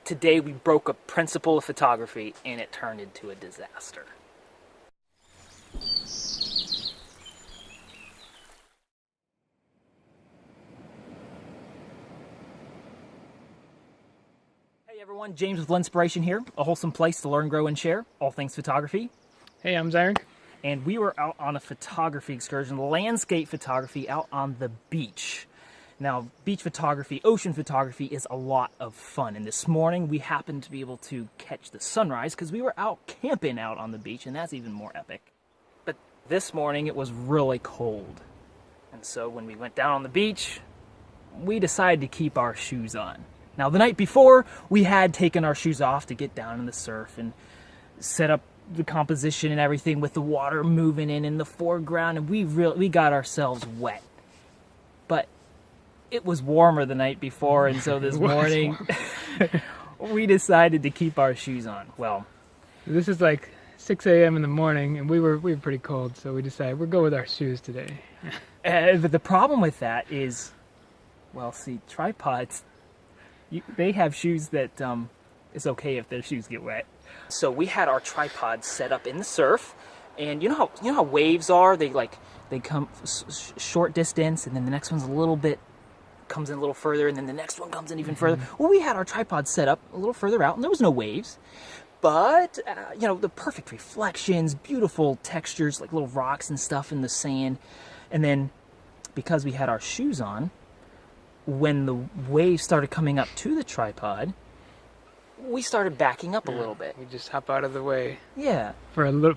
today we broke a principle of photography and it turned into a disaster. Hey everyone, James with Lenspiration here, a wholesome place to learn, grow, and share all things photography. Hey, I'm Zyron. And we were out on a photography excursion, landscape photography out on the beach. Now, beach photography, ocean photography is a lot of fun. And this morning we happened to be able to catch the sunrise because we were out camping out on the beach, and that's even more epic. But this morning it was really cold. And so when we went down on the beach, we decided to keep our shoes on. Now, the night before, we had taken our shoes off to get down in the surf and set up the composition and everything with the water moving in the foreground, and we got ourselves wet. But it was warmer the night before, and so this morning we decided to keep our shoes on. Well, this is like 6 a.m. in the morning, and we were pretty cold, so we decided we'll go with our shoes today. But the problem with that is, well, see, tripods, they have shoes that it's okay if their shoes get wet. So we had our tripod set up in the surf, and you know how waves are. They come short distance, and then the next one's comes in a little further, and then the next one comes in even further. Well, we had our tripod set up a little further out, and there was no waves, but the perfect reflections, beautiful textures like little rocks and stuff in the sand. And then because we had our shoes on, when the waves started coming up to the tripod, we started backing up a little bit. We just hop out of the way. Yeah. For the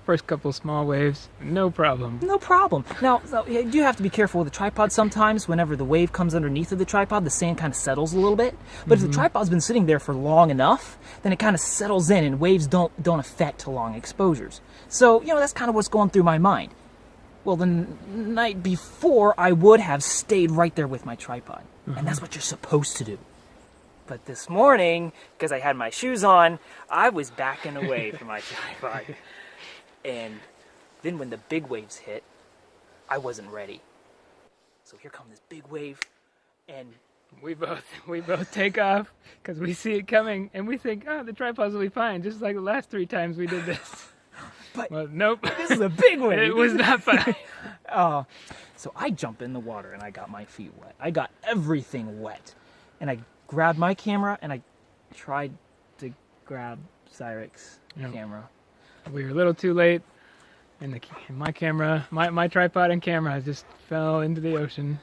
first couple small waves, no problem. No problem. Now, you do have to be careful with the tripod sometimes. Whenever the wave comes underneath of the tripod, the sand kind of settles a little bit. But if the tripod's been sitting there for long enough, then it kind of settles in, and waves don't affect long exposures. So, that's kind of what's going through my mind. Well, the night before, I would have stayed right there with my tripod. And that's what you're supposed to do. But this morning, because I had my shoes on, I was backing away from my tripod. And then when the big waves hit, I wasn't ready. So here comes this big wave, and we both take off because we see it coming, and we think, the tripods will be fine, just like the last 3 times we did this. But well, nope. This is a big wave. It was not fine. So I jump in the water, and I got my feet wet. I got everything wet. And I grabbed my camera, and I tried to grab Cyric's camera. We were a little too late, and my tripod and camera just fell into the ocean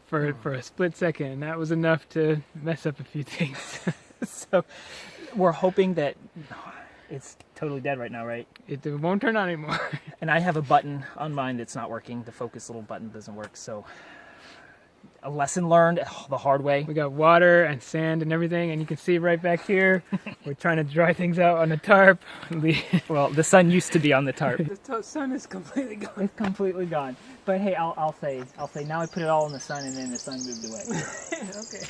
for a split second, and that was enough to mess up a few things. So we're hoping that it's totally dead right now, right? It won't turn on anymore. And I have a button on mine that's not working. The focus little button doesn't work, so a lesson learned the hard way. We got water and sand and everything, and you can see right back here, we're trying to dry things out on the tarp. Well, the sun used to be on the tarp. The sun is completely gone. It's completely gone. But hey, I'll say now I put it all in the sun, and then the sun moved away. Okay.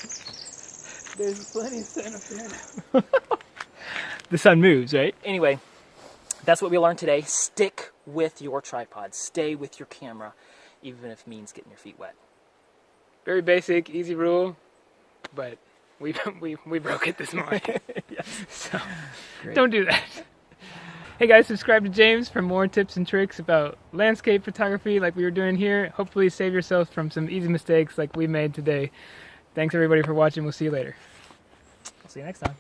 There's plenty of sun up there now. The sun moves, right? Anyway, that's what we learned today. Stick with your tripod. Stay with your camera, even if it means getting your feet wet. Very basic, easy rule, but we broke it this morning. Yes. So Great. Don't do that. Hey guys, subscribe to James for more tips and tricks about landscape photography like we were doing here. Hopefully save yourself from some easy mistakes like we made today. Thanks everybody for watching. We'll see you later. I'll see you next time.